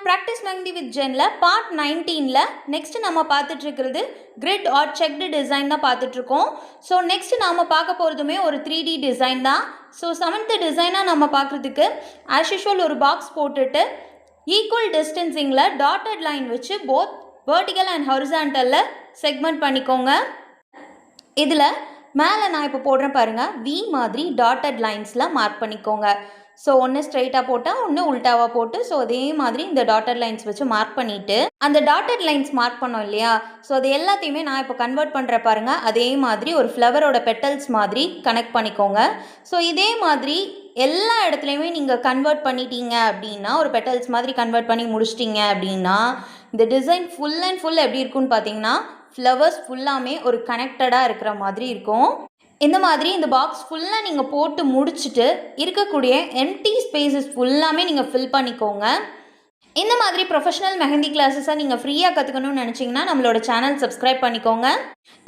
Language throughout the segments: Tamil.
ப்ராக்டிஸ் மெஹந்தி வித் ஜென்ல பார்ட் 19ல நெக்ஸ்ட் நம்ம பார்த்துட்டு இருக்கிறது கிரிட் ஆர் செக்டு டிசைன் தான் பார்த்துட்ருக்கோம். ஸோ நெக்ஸ்ட் நாம் பார்க்க போகிறதுமே ஒரு 3D டிசைன் தான். ஸோ 7th டிசைனாக நம்ம பார்க்குறதுக்கு ஆஸ் யூஷுவல் ஒரு பாக்ஸ் போட்டுட்டு ஈக்குவல் டிஸ்டன்சிங்கில் டாட்டட் லைன் வச்சு போத் வெர்டிக்கல் அண்ட் ஹாரிசான்டலில் செக்மெண்ட் பண்ணிக்கோங்க. இதில் மேலே நான் இப்போ போடுறேன் பாருங்கள், வி மாதிரி டாட்டட் லைன்ஸில் மார்க் பண்ணிக்கோங்க. ஸோ ஒன்று ஸ்ட்ரைட்டாக போட்டால் ஒன்று உல்ட்டாவாக போட்டு ஸோ அதே மாதிரி இந்த டாட்டட் லைன்ஸ் வச்சு மார்க் பண்ணிவிட்டு அந்த டாட்டட் லைன்ஸ் மார்க் பண்ணோம் இல்லையா, ஸோ அது எல்லாத்தையுமே நான் இப்போ கன்வெர்ட் பண்ணுற பாருங்கள், அதே மாதிரி ஒரு ஃப்ளவரோட பெட்டல்ஸ் மாதிரி கனெக்ட் பண்ணிக்கோங்க. ஸோ இதே மாதிரி எல்லா இடத்துலையுமே நீங்கள் கன்வெர்ட் பண்ணிட்டீங்க அப்படின்னா, ஒரு பெட்டல்ஸ் மாதிரி கன்வெர்ட் பண்ணி முடிச்சிட்டிங்க அப்படின்னா இந்த டிசைன் ஃபுல் அண்ட் ஃபுல் எப்படி இருக்குன்னு பார்த்தீங்கன்னா ஃப்ளவர்ஸ் ஃபுல்லாமே ஒரு கனெக்டடாக இருக்கிற மாதிரி இருக்கும். இந்த மாதிரி இந்த பாக்ஸ் ஃபுல்லாக நீங்கள் போட்டு முடிச்சுட்டு இருக்கக்கூடிய எம்டி ஸ்பேசஸ் ஃபுல்லாமே நீங்கள் ஃபில் பண்ணிக்கோங்க. இந்த மாதிரி ப்ரொஃபஷனல் மெஹந்தி கிளாஸஸை நீங்கள் ஃப்ரீயாக கற்றுக்கணும்னு நினச்சிங்கன்னா நம்மளோட சேனல் சப்ஸ்கிரைப் பண்ணிக்கோங்க.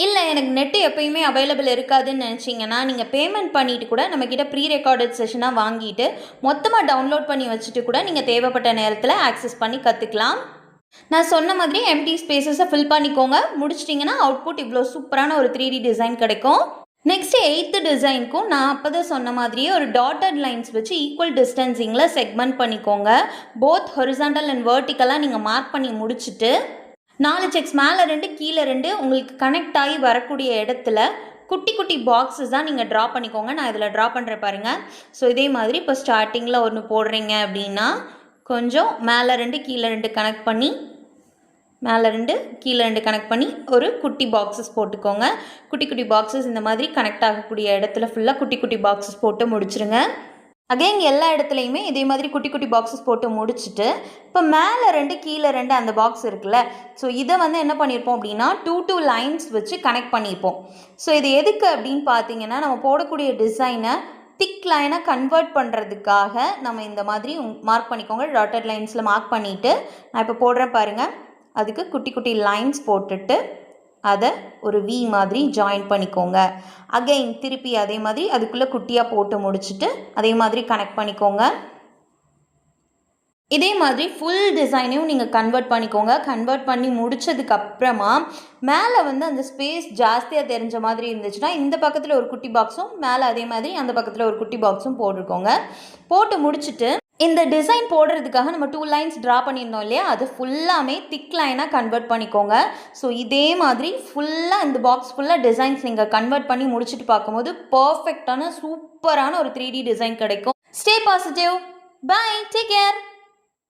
இல்லை எனக்கு நெட்டு எப்போயுமே அவைலபிள் இருக்காதுன்னு நினச்சிங்கன்னா நீங்கள் பேமெண்ட் பண்ணிவிட்டு கூட நம்மக்கிட்ட ப்ரீ ரெக்கார்டட் செஷனாக வாங்கிட்டு மொத்தமாக டவுன்லோட் பண்ணி வச்சுட்டு கூட நீங்கள் தேவைப்பட்ட நேரத்தில் ஆக்சஸ் பண்ணி கற்றுக்கலாம். நான் சொன்ன மாதிரி எம்டி ஸ்பேசஸை ஃபில் பண்ணிக்கோங்க. முடிச்சிட்டிங்கன்னா அவுட்புட் இவ்வளோ சூப்பரான ஒரு 3D டிசைன் கிடைக்கும். நெக்ஸ்ட் 8th டிசைனுக்கும் நான் அப்போ தான் சொன்ன மாதிரியே ஒரு டாட்டட் லைன்ஸ் வச்சு ஈக்குவல் டிஸ்டன்சிங்கில் செக்மெண்ட் பண்ணிக்கோங்க. போத் ஹொரிசாண்டல் அண்ட் வெர்டிக்கலாக நீங்கள் மார்க் பண்ணி முடிச்சுட்டு 4 செக்ஸ் மேலே 2 கீழே 2 உங்களுக்கு கனெக்ட் ஆகி வரக்கூடிய இடத்துல குட்டி குட்டி பாக்ஸஸ் தான் நீங்கள் ட்ரா பண்ணிக்கோங்க. நான் இதில் ட்ரா பண்ணுறேன் பாருங்கள். ஸோ இதே மாதிரி இப்போ ஸ்டார்டிங்கில் ஒன்று போடுறீங்க அப்படின்னா கொஞ்சம் மேலே 2 கீழே 2 கனெக்ட் பண்ணி மேலே 2 கீழே 2 கனெக்ட் பண்ணி ஒரு குட்டி பாக்ஸஸ் போட்டுக்கோங்க. குட்டி குட்டி பாக்ஸஸ் இந்த மாதிரி கனெக்ட் ஆகக்கூடிய இடத்துல ஃபுல்லாக குட்டி குட்டி பாக்ஸஸ் போட்டு முடிச்சுருங்க. அகைன் எல்லா இடத்துலையுமே இதே மாதிரி குட்டி குட்டி பாக்ஸஸ் போட்டு முடிச்சுட்டு இப்போ மேலே 2 கீழே 2 அந்த பாக்ஸ் இருக்குல்ல, ஸோ இதை என்ன பண்ணியிருப்போம் அப்படின்னா 2 லைன்ஸ் வச்சு கனெக்ட் பண்ணியிருப்போம். ஸோ இது எதுக்கு அப்படின்னு பார்த்தீங்கன்னா நம்ம போடக்கூடிய டிசைனை திக் லைனாக கன்வெர்ட் பண்ணுறதுக்காக நம்ம இந்த மாதிரி மார்க் பண்ணிக்கோங்க. டாட்டட் லைன்ஸில் மார்க் பண்ணிவிட்டு நான் இப்போ போடுறேன் பாருங்கள், அதுக்கு குட்டி குட்டி லைன்ஸ் போட்டுட்டு அதை ஒரு வி மாதிரி ஜாயின் பண்ணிக்கோங்க. அகைன் திருப்பி அதே மாதிரி அதுக்குள்ளே குட்டியாக போட்டு முடிச்சுட்டு அதே மாதிரி கனெக்ட் பண்ணிக்கோங்க. இதே மாதிரி ஃபுல் டிசைனையும் நீங்கள் கன்வெர்ட் பண்ணிக்கோங்க. கன்வெர்ட் பண்ணி முடித்ததுக்கப்புறமா மேலே அந்த ஸ்பேஸ் ஜாஸ்தியாக தெரிஞ்ச மாதிரி இருந்துச்சுன்னா இந்த பக்கத்தில் ஒரு குட்டி பாக்ஸும் மேலே அதே மாதிரி அந்த பக்கத்தில் ஒரு குட்டி பாக்ஸும் போட்டுக்கோங்க. போட்டு முடிச்சுட்டு இந்த டிசைன் போடுறதுக்காக நம்ம 2 லைன்ஸ் ட்ரா பண்ணியிருந்தோம் இல்லையா, அது ஃபுல்லாமே திக் லைனாக கன்வெர்ட் பண்ணிக்கோங்க. ஸோ இதே மாதிரி ஃபுல்லாக இந்த பாக்ஸ் ஃபுல்லாக டிசைன்ஸ் நீங்கள் கன்வெர்ட் பண்ணி முடிச்சுட்டு பார்க்கும்போது பர்ஃபெக்டான சூப்பரான ஒரு 3D டிசைன் கிடைக்கும். Stay positive. Bye, take care.